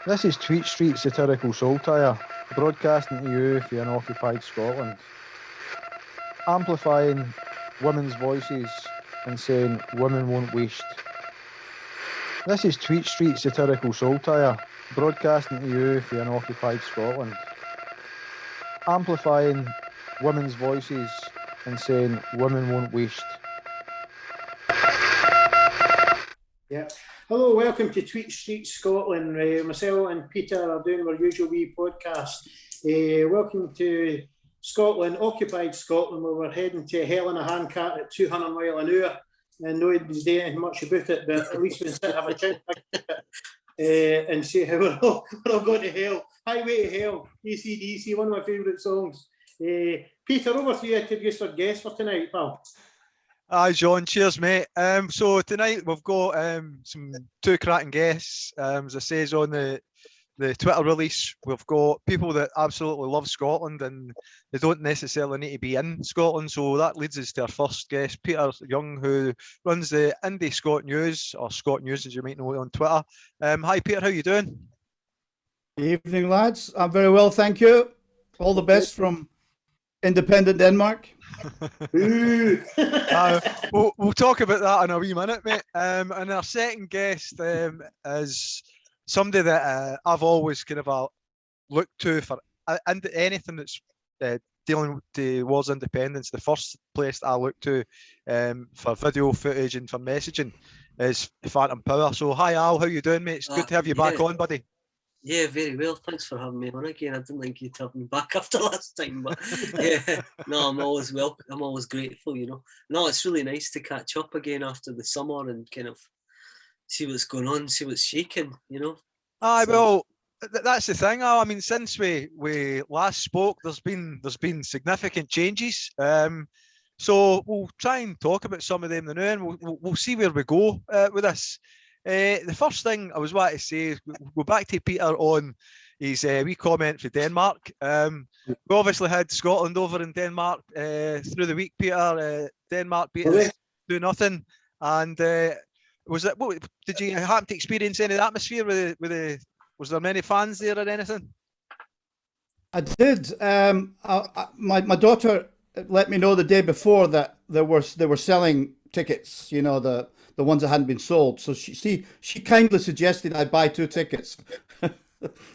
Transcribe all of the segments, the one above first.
This is Tweet Street Satirical Saltire, broadcasting to you for unoccupied Scotland, amplifying women's voices and saying women won't waste. This is Tweet Street Satirical Saltire, broadcasting to you for unoccupied Scotland, amplifying women's voices and saying women won't waste. Yeah. Hello, welcome to Tweet Street Scotland. Myself and Peter are doing our usual wee podcast. Welcome to Scotland, occupied Scotland, where we're heading to hell in a handcart at 200 mile an hour, and nobody's doing anything much about it, but at least we can sit and have a chat and see how we're all going to hell. Highway to Hell, AC/DC, one of my favourite songs. Peter, over to you to introduce our guest for tonight, pal. Hi John, cheers mate. So tonight we've got two cracking guests. As I says on the Twitter release, we've got people that absolutely love Scotland and they don't necessarily need to be in Scotland. So that leads us to our first guest, Peter Young, who runs the Indie Scot News, or Scot News as you might know it on Twitter. Hi Peter, how you doing? Evening lads, I'm very well, thank you. All the best from independent Denmark. We'll talk about that in a wee minute, mate. And our second guest is somebody that I've always kind of looked to for anything that's dealing towards independence. The first place that I look to for video footage and for messaging is Phantom Power. So hi Al, how you doing, mate? It's good to have you back on, buddy. Yeah, very well. Thanks for having me on again. I didn't think you'd have me back after last time, but yeah, no, I'm always welcome. I'm always grateful, you know. No, it's really nice to catch up again after the summer and kind of see what's going on, see what's shaking, you know. Aye, well, that's the thing. I mean, since we last spoke, there's been significant changes. So we'll try and talk about some of them now, and we'll see where we go with this. The first thing I was wanting to say is go back to Peter on his wee comment for Denmark. We obviously had Scotland over in Denmark through the week, Peter. Denmark beat us 2-0, and was it? What, did you happen to experience any of the atmosphere was there many fans there or anything? I did. My daughter let me know the day before that they were selling tickets. You know, the ones that hadn't been sold. So she kindly suggested I buy 2 tickets,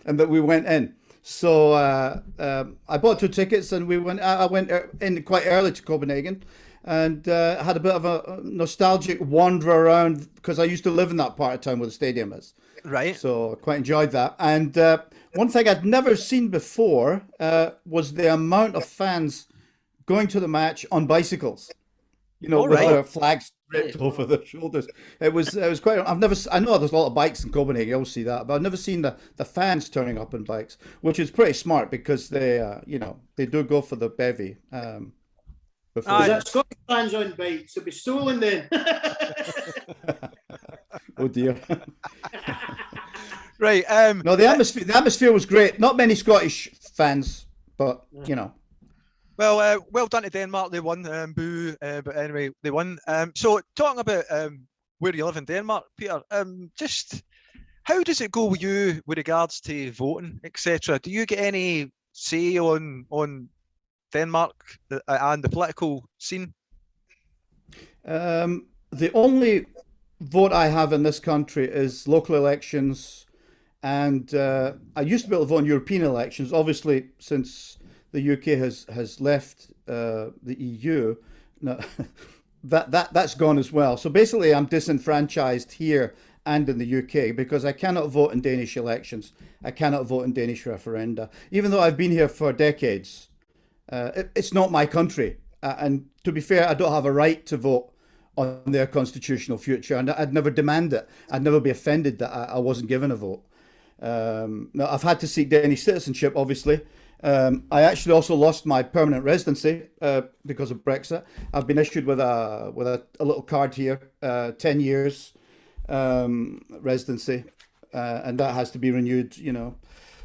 and that we went in. So I bought 2 tickets, and we went. I went in quite early to Copenhagen, and had a bit of a nostalgic wander around because I used to live in that part of town where the stadium is. Right. So I quite enjoyed that. And one thing I'd never seen before was the amount of fans going to the match on bicycles. You know, with their flags ripped over their shoulders. It was quite. I know there's a lot of bikes in Copenhagen. You'll see that, but I've never seen the fans turning up on bikes, which is pretty smart because they do go for the bevy. Is that Scottish fans on bikes? It'll be stolen then. Oh dear. Right. No, the atmosphere was great. Not many Scottish fans, but you know. Well, well done to Denmark. They won. Boo. But anyway, they won. So talking about where you live in Denmark, Peter, just how does it go with you with regards to voting, etc.? Do you get any say on Denmark and the political scene? The only vote I have in this country is local elections, and I used to be able to vote in European elections. Obviously, since the UK has left the EU, no, that's gone as well. So basically, I'm disenfranchised here and in the UK because I cannot vote in Danish elections. I cannot vote in Danish referenda, even though I've been here for decades. It's not my country, and to be fair, I don't have a right to vote on their constitutional future, and I'd never demand it. I'd never be offended that I wasn't given a vote. Now, I've had to seek Danish citizenship, obviously. I actually also lost my permanent residency because of Brexit. I've been issued with a little card here, 10 years residency, and that has to be renewed, you know.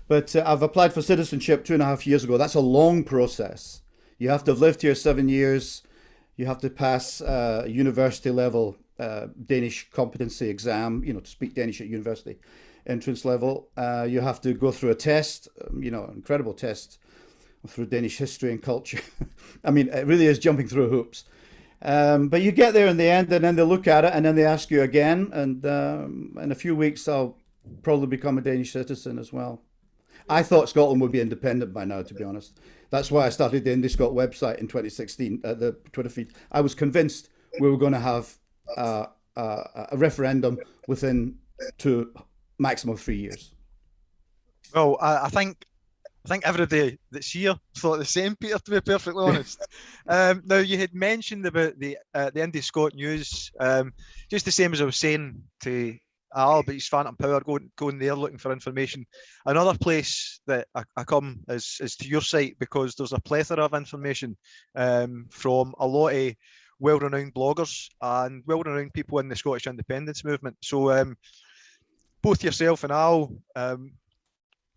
But I've applied for citizenship 2.5 years ago. That's a long process. You have to have lived here 7 years. You have to pass university level Danish competency exam, you know, to speak Danish at university. entrance level. You have to go through a test, an incredible test through Danish history and culture. I mean, it really is jumping through hoops. But you get there in the end, and then they look at it, and then they ask you again. And in a few weeks, I'll probably become a Danish citizen as well. I thought Scotland would be independent by now, to be honest. That's why I started the IndieScot website in 2016 at the Twitter feed. I was convinced we were going to have a referendum within maximum 3 years. Well, I think everybody that's here thought the same, Peter, to be perfectly honest. Now, you had mentioned about the IndieScot news, just the same as I was saying to Al, but he's Phantom Power, going there looking for information. Another place that I come is to your site, because there's a plethora of information from a lot of well-renowned bloggers and well-renowned people in the Scottish independence movement. So both yourself and Al,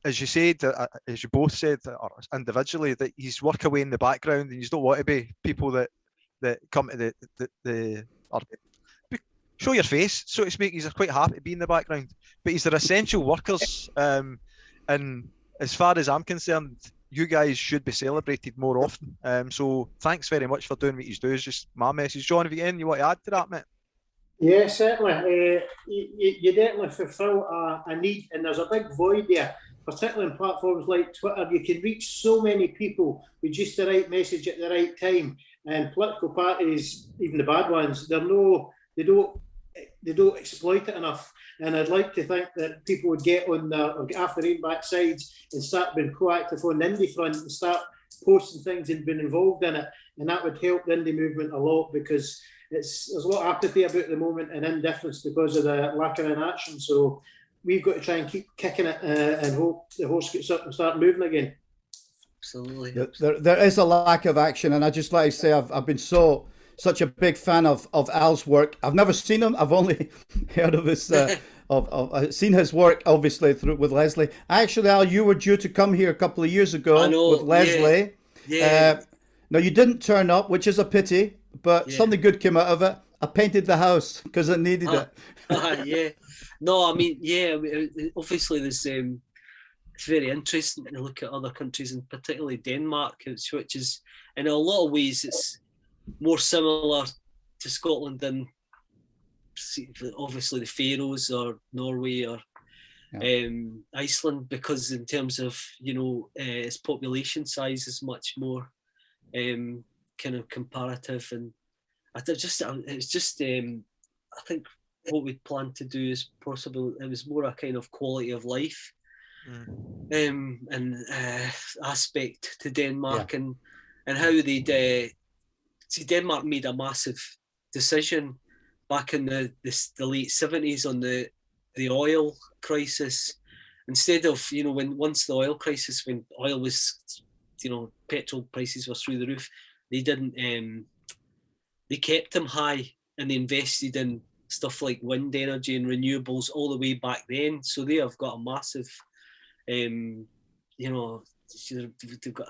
as you said, as you both said, or individually, that you work away in the background, and you don't want to be people that come to the or show your face, so to speak. You're quite happy to be in the background, but they're essential workers. And as far as I'm concerned, you guys should be celebrated more often. So thanks very much for doing what you do. Is just my message. John, have you anything you want to add to that, mate? Yeah, certainly. You definitely fulfil a need, and there's a big void there, particularly on platforms like Twitter. You can reach so many people with just the right message at the right time. And political parties, even the bad ones, they don't exploit it enough. And I'd like to think that people would get on get off their own backsides and start being proactive on the indie front and start posting things and being involved in it. And that would help the indie movement a lot, because there's a lot of apathy about the moment and indifference because of the lack of inaction. So we've got to try and keep kicking it and hope the horse gets up and start moving again. Absolutely. There is a lack of action, and I just like to say I've been such a big fan of Al's work. I've never seen him. I've only heard of his I've seen his work, obviously, with Leslie. Actually, Al, you were due to come here a couple of years ago with Leslie. Yeah. Now, you didn't turn up, which is a pity, but something good came out of it. I painted the house because it needed it. Yeah. No, I mean, obviously there's it's very interesting to look at other countries, and particularly Denmark, which is, in a lot of ways, it's more similar to Scotland than obviously the Faroes or Norway or Iceland, because in terms of, its population size is much more kind of comparative. And I think what we plan to do is possible. It was more a kind of quality of life and aspect to Denmark, and how they'd see, Denmark made a massive decision back in the late 70s on the oil crisis. Instead of, once the oil crisis, when oil was, petrol prices were through the roof, they didn't, they kept them high, and they invested in stuff like wind energy and renewables all the way back then. So they have got a massive, they've got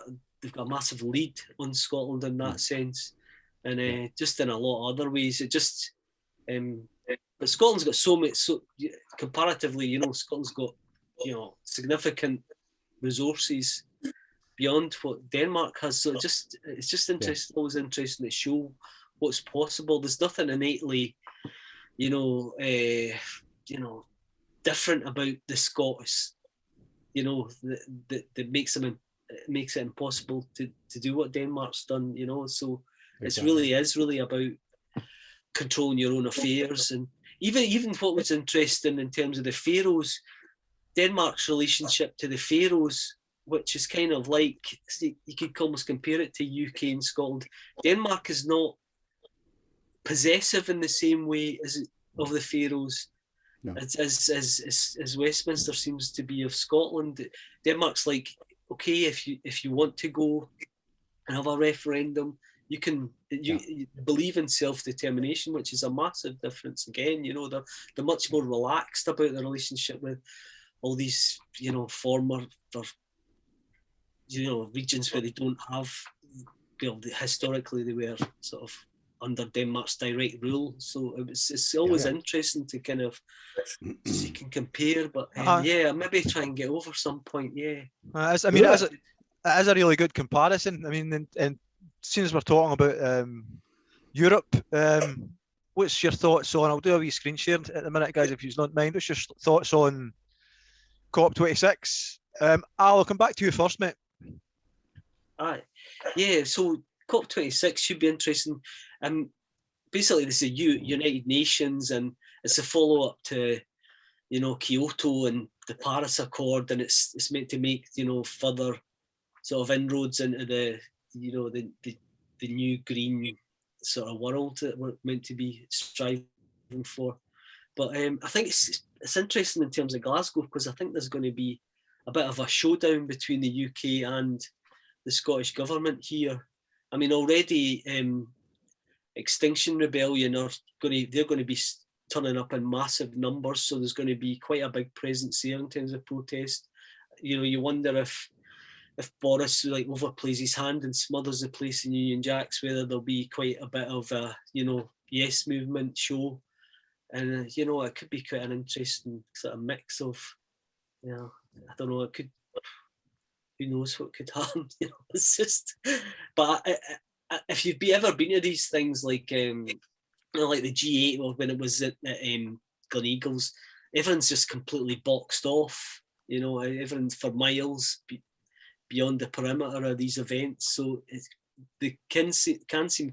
a massive lead on Scotland in that sense, and just in a lot of other ways. It just, but Scotland's got so comparatively, Scotland's got, significant resources beyond what Denmark has. So it's just interesting, always interesting to show what's possible. There's nothing innately, different about the Scots, that makes it impossible to do what Denmark's done, So it's really about controlling your own affairs. And even what was interesting in terms of the Faroes, Denmark's relationship to the Faroes, which is kind of like, you could almost compare it to UK and Scotland. Denmark is not possessive in the same way of the Faroes as Westminster seems to be of Scotland. Denmark's like, okay, if you want to go and have a referendum, you can. You believe in self-determination, which is a massive difference. Again, they're much more relaxed about their relationship with all these, former, regions where they don't have, historically they were sort of under Denmark's direct rule. So it's always interesting to kind of see can compare. But yeah, maybe try and get over some point. Yeah, I mean, it is a really good comparison. I mean, and since we're talking about Europe, what's your thoughts on? I'll do a wee screen share at the minute, guys, if you don't mind. What's your thoughts on COP26? Al, I'll come back to you first, mate. Aye, yeah. So COP26 should be interesting. Basically, this is United Nations, and it's a follow-up to, you know, Kyoto and the Paris Accord, and it's meant to make, you know, further sort of inroads into the, you know, the new green sort of world that we're meant to be striving for. But I think it's interesting in terms of Glasgow, because I think there's going to be a bit of a showdown between the UK and the Scottish government here. I mean, already Extinction Rebellion they're going to be turning up in massive numbers, so there's going to be quite a big presence here in terms of protest. You know, you wonder if Boris like overplays his hand and smothers the place in Union Jacks, whether there'll be quite a bit of a, you know, yes movement show, and you know, it could be quite an interesting sort of mix of, you know, I don't know, it could, who knows what could happen, you know, it's just, but if you've ever been to these things like, you know, like the G8 or when it was at Gleneagles, everyone's just completely boxed off, you know, everyone's for miles beyond the perimeter of these events, so they can seem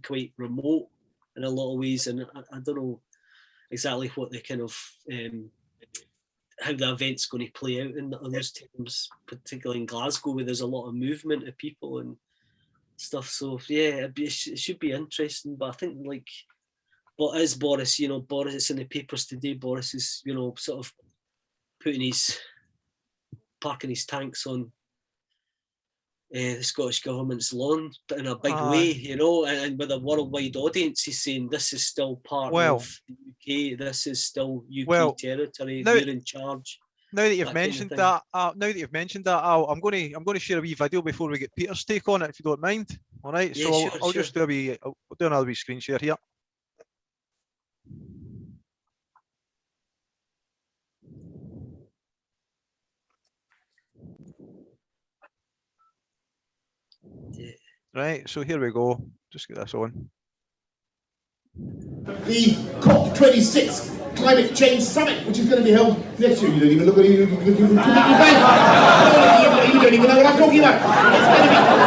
quite remote in a lot of ways, and I don't know exactly what the kind of how the event's going to play out in those terms, particularly in Glasgow, where there's a lot of movement of people and stuff. So yeah, it should be interesting. But I think, like, what is Boris? You know, Boris, it's in the papers today. Boris is, you know, sort of parking his tanks on the Scottish government's lawn in a big way, you know, and with a worldwide audience. He's saying this is still part of the UK. This is still UK territory. We're in charge. Now that you've mentioned that, Al, I'm going to share a wee video before we get Peter's take on it, if you don't mind. All right, yeah, so I'll just do I'll do another wee screen share here. Yeah. Right, so here we go. Just get this on. The COP26 Climate Change Summit, which is going to be held next year. You don't even look at it. You don't even know what I'm talking about.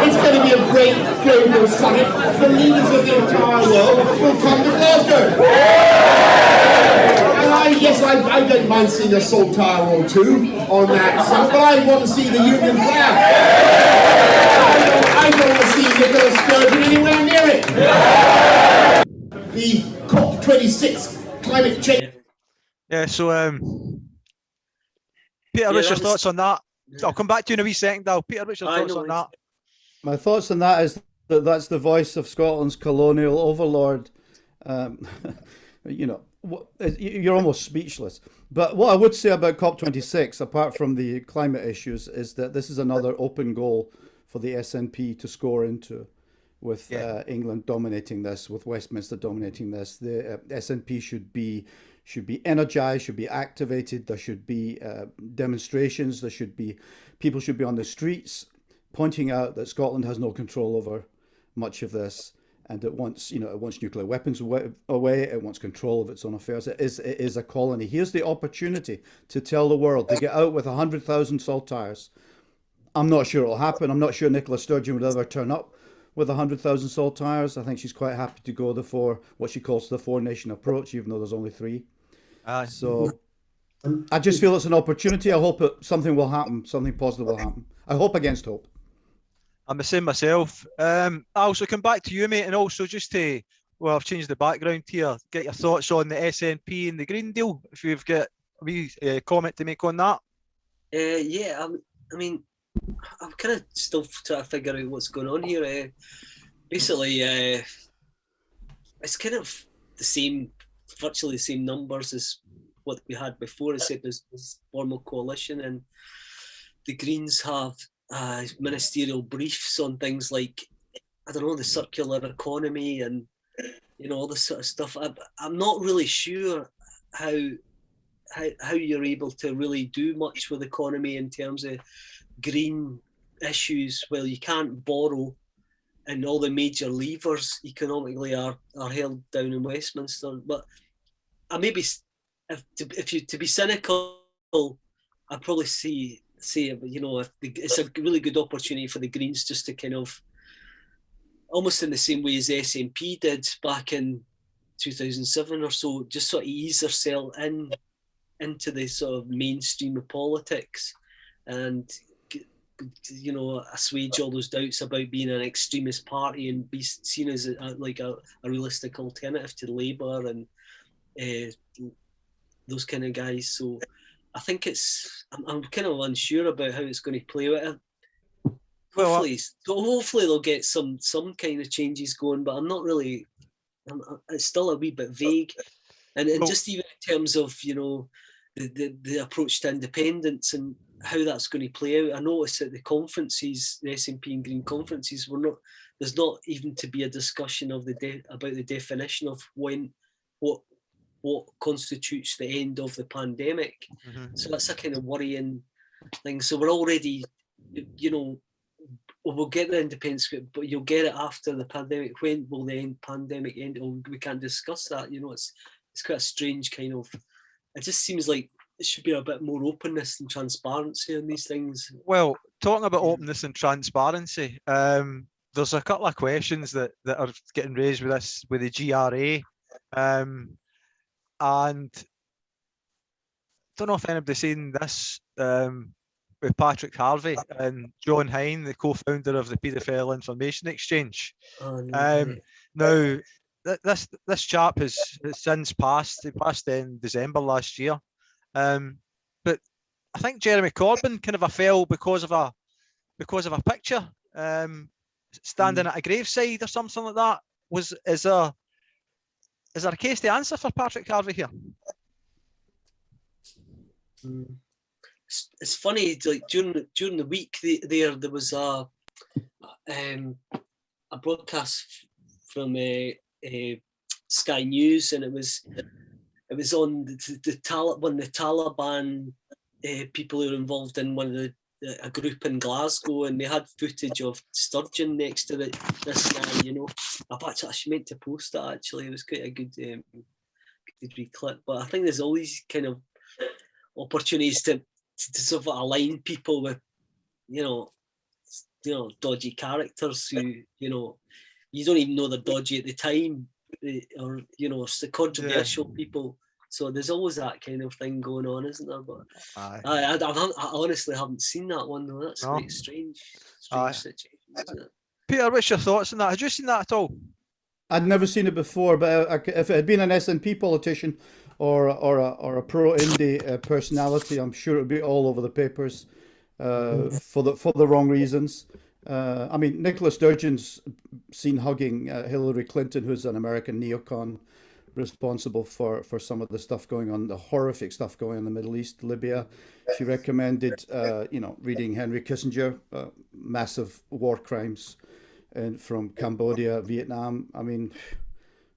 It's going to be a great global summit. The leaders of the entire world will come to Glasgow. And I don't mind seeing a saltire or two on that summit, but I want to see the Union flag. I don't want to see Nicola Sturgeon anywhere near it. The COP26 climate change. Yeah, so Peter, what's your thoughts on that? I'll come back to you in a wee second, Al. Peter, what's your thoughts on that? My thoughts on that is that that's the voice of Scotland's colonial overlord. You know, you're almost speechless. But what I would say about COP26, apart from the climate issues, is that this is another open goal for the SNP to score into, with England dominating this, with Westminster dominating this. The SNP should be energized, should be activated. There should be demonstrations. People should be on the streets pointing out that Scotland has no control over much of this, and it wants nuclear weapons away. It wants control of its own affairs. It is a colony. Here's the opportunity to tell the world, to get out with 100,000 saltires. I'm not sure it'll happen. I'm not sure Nicola Sturgeon would ever turn up with 100,000 saltires. I think she's quite happy to go what she calls the four-nation approach, even though there's only three. So I just feel it's an opportunity. I hope something will happen, something positive will happen. I hope against hope. I'm the same myself. I'll also come back to you, mate, and also just to, well, I've changed the background here, get your thoughts on the SNP and the Green Deal, if you've got a wee comment to make on that. Yeah, I mean, I'm kind of still trying to figure out what's going on here. Basically, it's kind of virtually the same numbers as what we had before, except there's formal coalition, and the Greens have ministerial briefs on things like, I don't know, the circular economy and you know, all this sort of stuff. I'm not really sure how you're able to really do much with the economy in terms of green issues. Well, you can't borrow, and all the major levers economically are held down in Westminster. But I maybe, if you to be cynical, I'd probably say, you know, it's a really good opportunity for the Greens just to kind of, almost in the same way as the SNP did back in 2007 or so, just sort of ease themselves into the sort of mainstream of politics, and, you know, assuage all those doubts about being an extremist party and be seen as like a realistic alternative to Labour and those kind of guys. So I think I'm kind of unsure about how it's going to play out. Hopefully they'll get some kind of changes going, but I'm not really. It's still a wee bit vague, and just even in terms of, you know, the approach to independence and how that's going to play out. I noticed at the conferences, the SNP and Green conferences, there's not even to be a discussion of about the definition of what constitutes the end of the pandemic. Mm-hmm. So that's a kind of worrying thing. So we're already, you know, we'll get the independence, but you'll get it after the pandemic. When will the pandemic end? Oh, we can't discuss that. You know, it's quite a strange kind of. It just seems like it should be a bit more openness and transparency on these things. Well, talking about openness and transparency, there's a couple of questions that are getting raised with the GRA, and I don't know if anybody's seen this with Patrick Harvey and John Hine, the co-founder of the Paedophile Information Exchange. Oh, no, now, this chap has since passed. He passed in December last year. But I think Jeremy Corbyn kind of fell because of a picture standing at a graveside or something like that. Is there a case to answer for Patrick Harvey here? It's funny, like during the week there was a broadcast from Sky News, and it was on the Taliban people who were involved in one of a group in Glasgow, and they had footage of Sturgeon next to this guy. You know, I meant to post that actually. It was quite a good wee clip. But I think there's all these kind of opportunities to sort of align people with, you know, dodgy characters who, you know, you don't even know they're dodgy at the time, or, you know, it's the controversial people. So there's always that kind of thing going on, isn't there? But I honestly haven't seen that one though. That's quite strange situation, isn't it? Peter, what's your thoughts on that? Had you seen that at all? I'd never seen it before, but if it had been an SNP politician or a pro-Indy personality, I'm sure it would be all over the papers for the wrong reasons. I mean, Nicola Sturgeon's seen hugging Hillary Clinton, who's an American neocon responsible for some of the stuff going on, the horrific stuff going on in the Middle East, Libya. She recommended, reading Henry Kissinger, massive war crimes from Cambodia, Vietnam. I mean,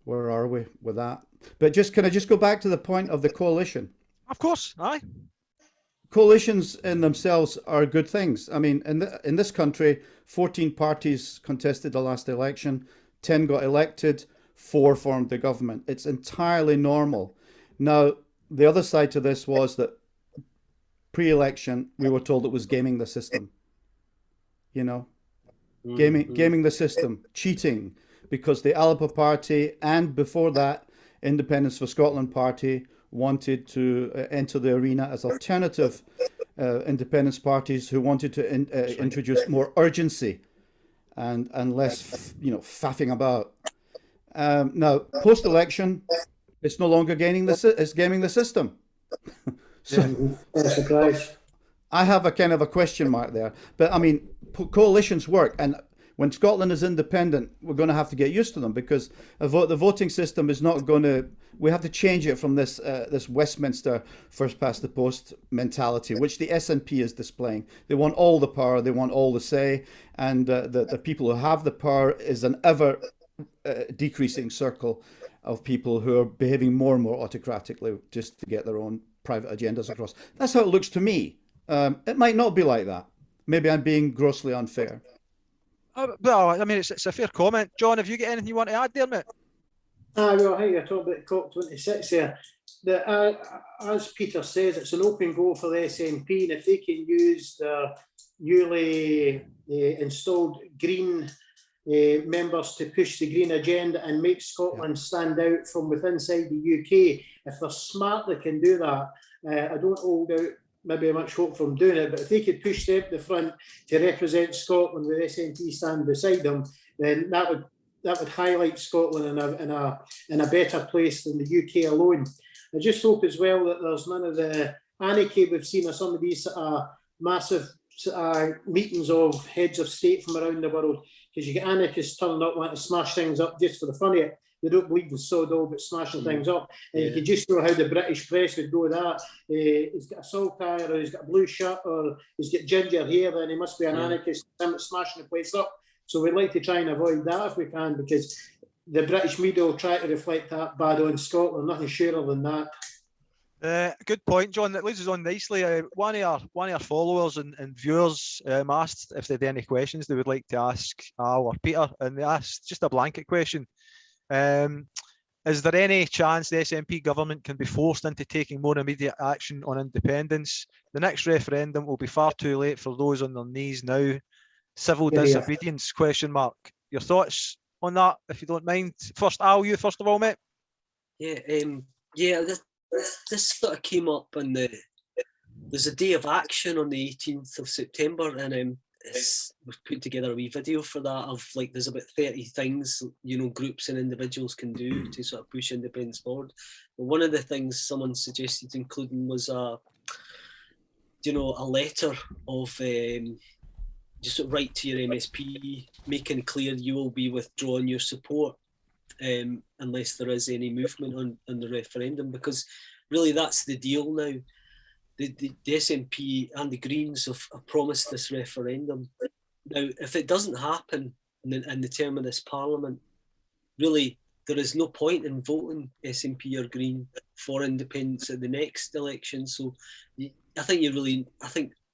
where are we with that? But can I just go back to the point of the coalition? Of course, aye. Coalitions in themselves are good things. I mean, in this country, 14 parties contested the last election, 10 got elected, 4 formed the government. It's entirely normal. Now, the other side to this was that pre-election, we were told it was gaming the system. You know, gaming the system, cheating, because the Alba Party and before that, Independence for Scotland Party wanted to enter the arena as alternative independence parties who wanted to introduce more urgency and less, faffing about. Now, post-election, it's no longer gaming the system. So, surprise. I have a kind of a question mark there. But I mean, coalitions work, and when Scotland is independent, we're going to have to get used to them, because the voting system is not going to. We have to change it from this Westminster first past the post mentality, which the SNP is displaying. They want all the power, they want all the say, and the people who have the power is an ever decreasing circle of people who are behaving more and more autocratically just to get their own private agendas across. That's how it looks to me. It might not be like that. Maybe I'm being grossly unfair. Well, I mean, it's a fair comment. John, have you got anything you want to add there, mate? Well, I think you're talking about COP26 there. As Peter says, it's an open goal for the SNP, and if they can use their newly installed Green members to push the Green agenda and make Scotland stand out from within inside the UK, if they're smart, they can do that. I don't hold out maybe much hope from doing it, but if they could push them to the front to represent Scotland with SNP stand beside them, then that would highlight Scotland in a better place than the UK alone. I just hope as well that there's none of the anarchy we've seen of some of these massive meetings of heads of state from around the world, because you get anarchists turning up wanting to smash things up just for the fun of it. They don't believe in sod all but smashing things up. And you can just know how the British press would go with that. He's got a sulkire, or he's got a blue shirt, or he's got ginger hair, then he must be an anarchist smashing the place up. So we'd like to try and avoid that if we can, because the British media will try to reflect that bad on Scotland. Nothing surer than that. Good point, John. That leads us on nicely. One of our followers and viewers asked if they had any questions they would like to ask Al or Peter, and they asked just a blanket question. Is there any chance the SNP government can be forced into taking more immediate action on independence? The next referendum will be far too late for those on their knees now. Civil disobedience, question mark. Your thoughts on that, if you don't mind? First, Al, you first of all, mate. This sort of came up on there's a day of action on the 18th of September, and we've put together a wee video for that of like there's about 30 things groups and individuals can do to sort of push independence forward. But one of the things someone suggested including was a letter of just write to your MSP making clear you will be withdrawing your support unless there is any movement on the referendum, because really that's the deal now. The SNP and the Greens have promised this referendum. Now, if it doesn't happen in the term of this Parliament, really there is no point in voting SNP or Green for independence at the next election. So I think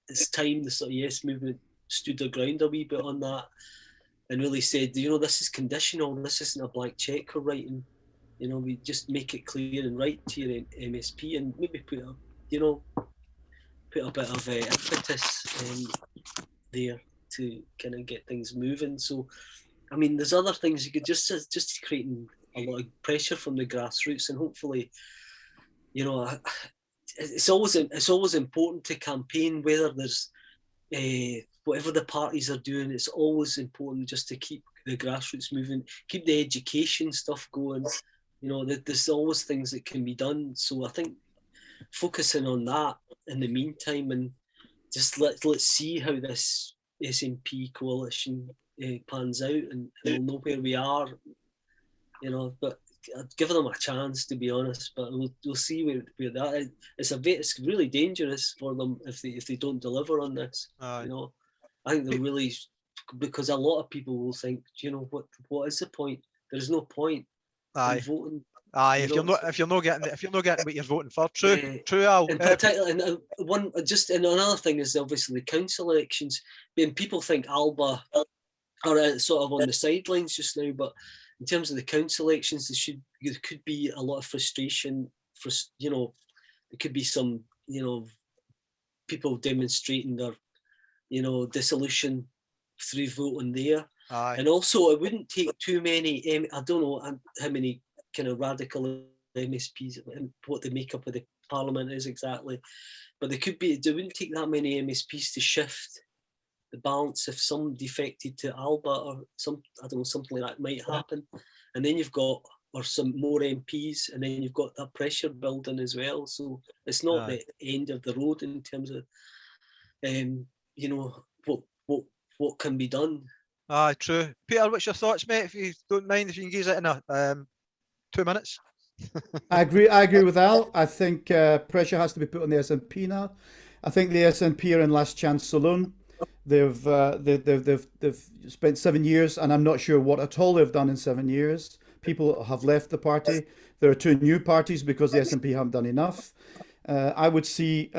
it's time the sort of Yes movement stood their ground a wee bit on that and really said, this is conditional, this isn't a blank check we're writing. We just make it clear and write to your MSP and maybe put a bit of impetus there to kind of get things moving. So, I mean, there's other things you could just creating a lot of pressure from the grassroots, and hopefully, it's always important to campaign, whether there's whatever the parties are doing. It's always important just to keep the grassroots moving, keep the education stuff going. There's always things that can be done. So I think focusing on that in the meantime, and just let's see how this SNP coalition pans out, and we'll know where we are. But I'd give them a chance, to be honest. But we'll see where that is. It's really dangerous for them if they don't deliver on this. I think they're really, because a lot of people will think, what is the point? There is no point in voting. If you're not getting what you're voting for, true, Al. In particular, and another thing is obviously the council elections. People think Alba are sort of on the sidelines just now, but in terms of the council elections, there could be a lot of frustration. There could be some people demonstrating their dissolution through voting there. And also, it wouldn't take too many. I don't know how many kind of radical MSPs and what the makeup of the Parliament is exactly, but there wouldn't take that many MSPs to shift the balance if some defected to Alba or something like that might happen, and then you've got some more MPs, and then you've got that pressure building as well. So it's not the end of the road in terms of what can be done. True. Peter, what's your thoughts, mate? If you don't mind, if you can use it in a 2 minutes. I agree with Al. I think pressure has to be put on the SNP now. I think the SNP are in last chance saloon. They've spent 7 years, and I'm not sure what at all they've done in 7 years. People have left the party. There are 2 new parties because the SNP haven't done enough. I would say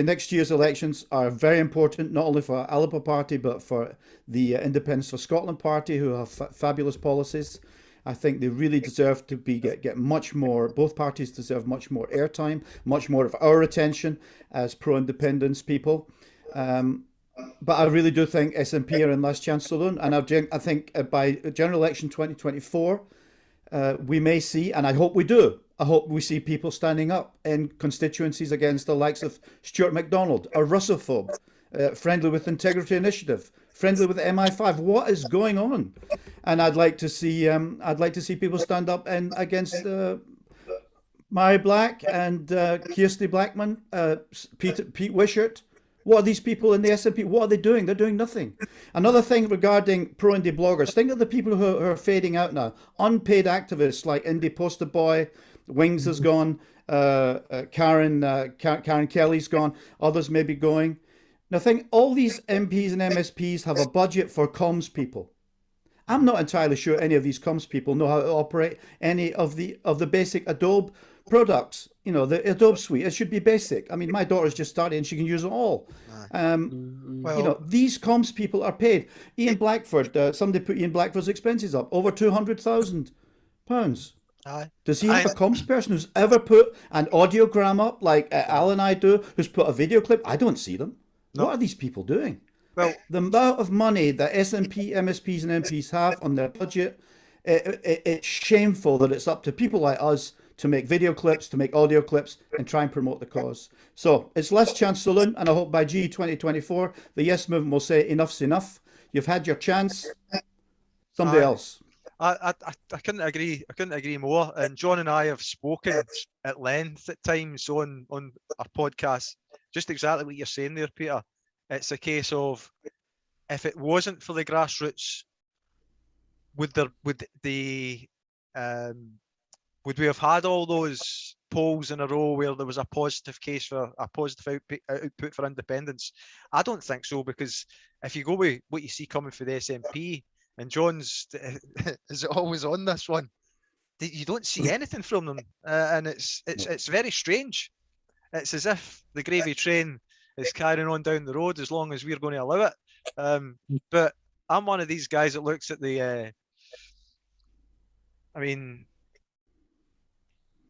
next year's elections are very important, not only for Alba Party but for the Independence for Scotland Party, who have fabulous policies. I think they really deserve to get much more. Both parties deserve much more airtime, much more of our attention as pro-independence people. But I really do think SNP are in last chance saloon, and I think by general election 2024, we may see, and I hope we do. I hope we see people standing up in constituencies against the likes of Stuart MacDonald, a Russophobe, friendly with Integrity Initiative, friendly with MI5. What is going on? And I'd like to see people stand up and against Mary Black and Kirsty Blackman, Pete Wishart. What are these people in the SNP? What are they doing? They're doing nothing. Another thing regarding pro-indie bloggers. Think of the people who are fading out now. Unpaid activists like Indie Poster Boy, Wings has gone, Karen Kelly's gone. Others may be going. Now think, all these MPs and MSPs have a budget for comms people. I'm not entirely sure any of these comms people know how to operate any of the basic Adobe products. You know, the Adobe suite. It should be basic. I mean, my daughter's just started and she can use it all. You know, these comms people are paid. Ian Blackford, somebody put Ian Blackford's expenses up, over £200,000. Does he have a comms person who's ever put an audiogram up like Al and I do, who's put a video clip? I don't see them. No. What are these people doing? Well, the amount of money that SNP, MSPs and MPs have on their budget, it's shameful that it's up to people like us to make video clips, to make audio clips, and try and promote the cause. So it's less chance saloon, and I hope by G 2024, the Yes movement will say enough's enough. You've had your chance. Somebody else. I couldn't agree. I couldn't agree more. And John and I have spoken at length at times on our podcast. Just exactly what you're saying there, Peter. It's a case of, if it wasn't for the grassroots, would we have had all those polls in a row where there was a positive case for a positive output for independence? I don't think so, because if you go with what you see coming for the SNP, and John's is always on this one, you don't see anything from them, and it's very strange. It's as if the gravy train is carrying on down the road as long as we're going to allow it. But I'm one of these guys that looks at the. I mean,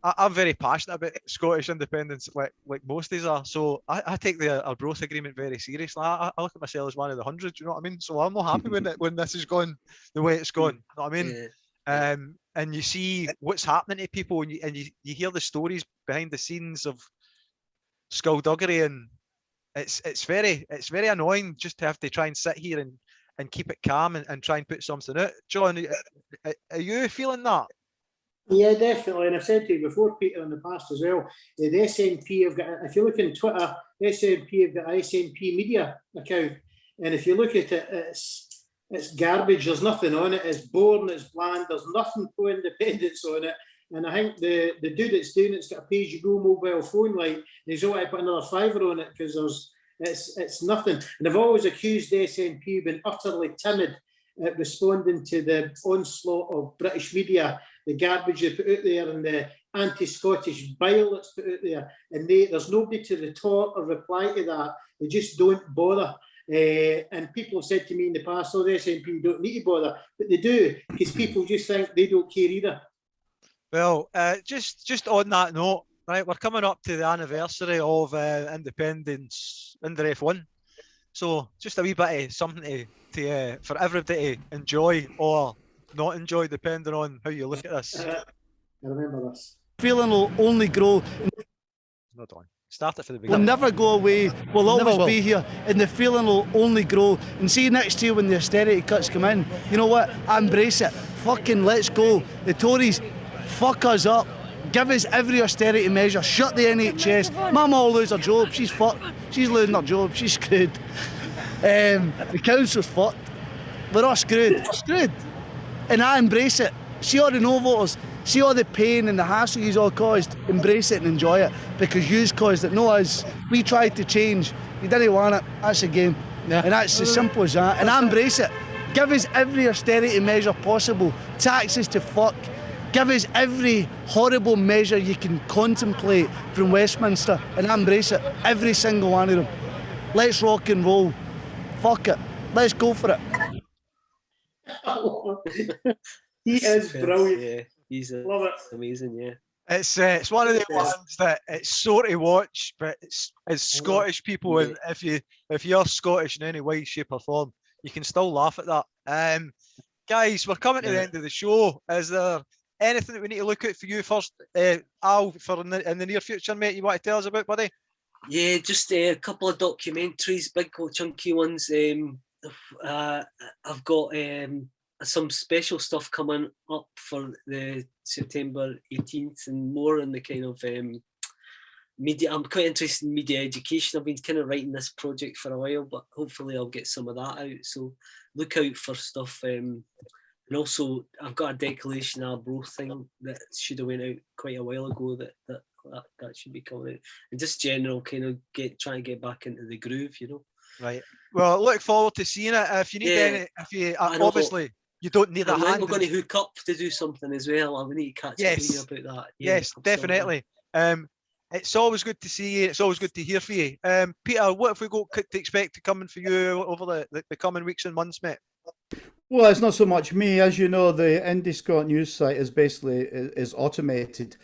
I'm very passionate about Scottish independence, like most of these are. So I take the Arbroath agreement very seriously. I look at myself as one of the 100. You know what I mean? So I'm not happy when this has gone the way it's gone. You know what I mean? Yeah. And you see what's happening to people, and you hear the stories behind the scenes of skullduggery, and it's very annoying just to have to try and sit here and keep it calm and try and put something out. John, are you feeling that? Yeah, definitely. And I've said to you before, Peter, in the past as well, the SNP have got, if you look on Twitter, the SNP have got an SNP media account. And if you look at it, it's garbage. There's nothing on it. It's boring, it's bland. There's nothing pro-independence on it. And I think the dude that's doing it's got a pay-as-you-go mobile phone, like, he's only put another £5 on it because it's nothing. And I've always accused the SNP of being utterly timid at responding to the onslaught of British media, the garbage they put out there, and the anti-Scottish bile that's put out there. And there's nobody to retort or reply to that. They just don't bother. And people have said to me in the past, oh, the SNP don't need to bother. But they do, because people just think they don't care either. Well, just on that note, right, we're coming up to the anniversary of independence under F1. So just a wee bit of something to for everybody to enjoy or not enjoy, depending on how you look at this. I remember this. Feeling will only grow. Not on. Start it for the beginning. We'll never go away. We'll always be here, and the feeling will only grow. And see, next year when the austerity cuts come in, you know what? I embrace it. Fucking let's go. The Tories, fuck us up. Give us every austerity measure. Shut the NHS. Mama will lose her job. She's fucked. She's losing her job. She's screwed. The council's fucked. We're all screwed. Screwed. And I embrace it. See all the no voters. See all the pain and the hassle you've all caused, embrace it and enjoy it, because you've caused it, no us. We tried to change, you didn't want it, that's the game. Yeah. And that's as simple as that, and I embrace it. Give us every austerity measure possible, taxes to fuck. Give us every horrible measure you can contemplate from Westminster, and I embrace it, every single one of them. Let's rock and roll. Fuck it. Let's go for it. He is brilliant. Yeah, he's Love it. amazing. Yeah. It's one of the ones that it's sore to watch, but it's Scottish people, and if you're Scottish in any way, shape or form, you can still laugh at that. Guys, we're coming to the end of the show. Is there anything that we need to look at for you first, Al, for in the near future, mate? You want to tell us about, buddy? Yeah, just a couple of documentaries, big chunky ones. I've got some special stuff coming up for the September 18th and more in the kind of media. I'm quite interested in media education. I've been kind of writing this project for a while, but hopefully I'll get some of that out. So look out for stuff. And also, I've got a Declaration of Arbroath thing that should have went out quite a while ago that should be coming out. And just general kind of trying to get back into the groove, you know. Right. Well, look forward to seeing it. If you need any, if you obviously you don't need a hand. We're going to hook up to do something as well. We need to catch up with you about that. Yeah, yes, definitely. It's always good to see you. It's always good to hear from you. Peter, what have we got to expect to coming for you over the coming weeks and months, mate? Well, it's not so much me. As you know, the Indie Scot news site is basically is automated.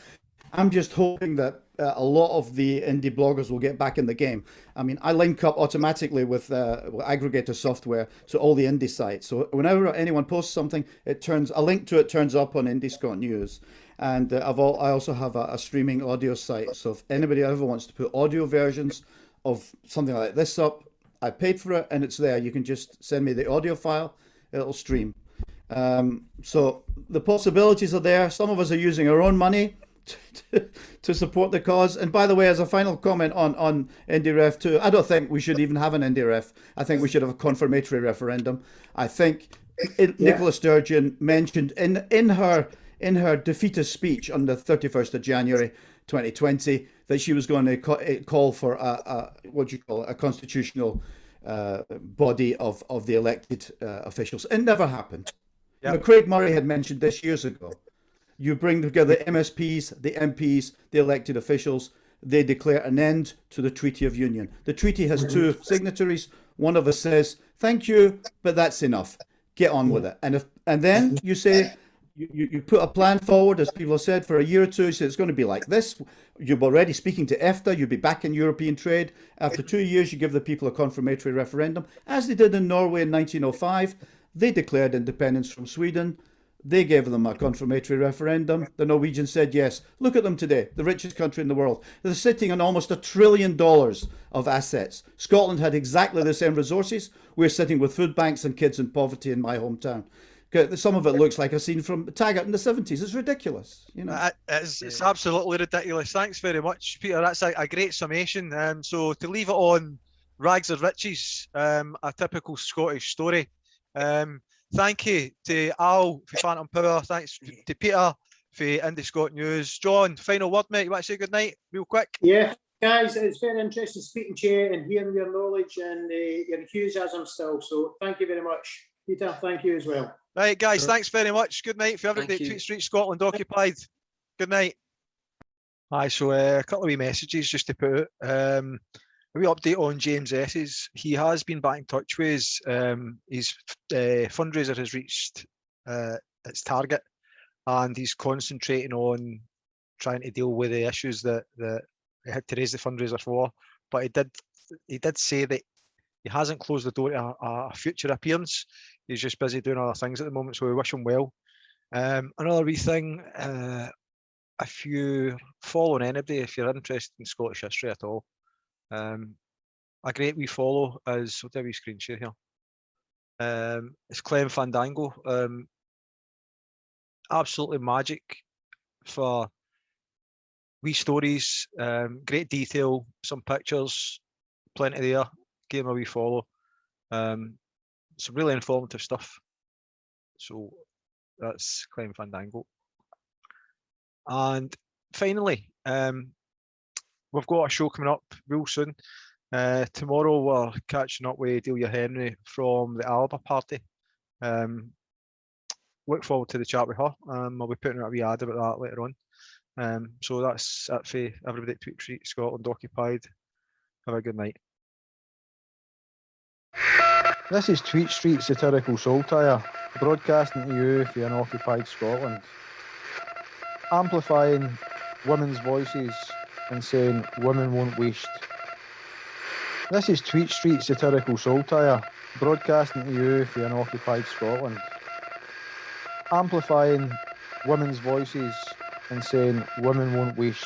I'm just hoping that a lot of the indie bloggers will get back in the game. I mean, I link up automatically with aggregator software to all the indie sites. So whenever anyone posts something, a link to it turns up on Indie Scot News. And I also have a streaming audio site. So if anybody ever wants to put audio versions of something like this up, I paid for it and it's there. You can just send me the audio file, it'll stream. So the possibilities are there. Some of us are using our own money to support the cause. And by the way, as a final comment on IndieRef 2, I don't think we should even have an IndieRef. I think we should have a confirmatory referendum. I think Nicola Sturgeon mentioned in her defeatist speech on the 31st of January 2020 that she was going to call for a constitutional body of the elected officials. It never happened. Yep. You know, Craig Murray had mentioned this years ago. You bring together the MSPs, the MPs, the elected officials, they declare an end to the Treaty of Union. The treaty has two signatories. One of us says, thank you, but that's enough. Get on with it. And then you say, you put a plan forward, as people have said, for a year or two. You say it's going to be like this. You're already speaking to EFTA. You'll be back in European trade. After 2 years, you give the people a confirmatory referendum, as they did in Norway in 1905. They declared independence from Sweden. They gave them a confirmatory referendum. The Norwegians said yes. Look at them today, the richest country in the world. They're sitting on almost $1 trillion of assets. Scotland had exactly the same resources. We're sitting with food banks and kids in poverty in my hometown. Some of it looks like a scene from Taggart in the 70s. It's ridiculous, you know. It's absolutely ridiculous. Thanks very much, Peter. That's a great summation. So to leave it on rags or riches, a typical Scottish story. Thank you to Al for Phantom Power. Thanks to Peter for Indie Scot News. John, final word, mate. You want to say good night, real quick? Yeah, guys, it's very interesting speaking to you and hearing your knowledge and your enthusiasm still. So thank you very much. Peter, thank you as well. Right, guys, thanks very much. Good night for everybody at Tweet Street Scotland Occupied. Good night. Hi, so a couple of wee messages just to put out. A wee update on James S's. He has been back in touch with us. His fundraiser has reached its target, and he's concentrating on trying to deal with the issues that he had to raise the fundraiser for. But he did say that he hasn't closed the door to a future appearance. He's just busy doing other things at the moment, so we wish him well. Another wee thing, if you follow anybody, if you're interested in Scottish history at all, a great wee follow is, I'll do a wee screen share here. It's Clem Fandango. Absolutely magic for wee stories, great detail, some pictures, plenty there. Give him a wee follow. Some really informative stuff. So that's Clem Fandango. And finally, we've got a show coming up real soon. Tomorrow we're catching up with Delia Henry from the Alba party. Look forward to the chat with her. I'll be putting out a wee ad about that later on. So that's it for everybody at Tweet Street Scotland Occupied. Have a good night. This is Tweet Street Satirical Saltire, broadcasting to you for Unoccupied Scotland. Amplifying women's voices and saying women won't waste. This is Tweet Street Satirical Saltire, broadcasting to you for Unoccupied Scotland. Amplifying women's voices and saying women won't waste.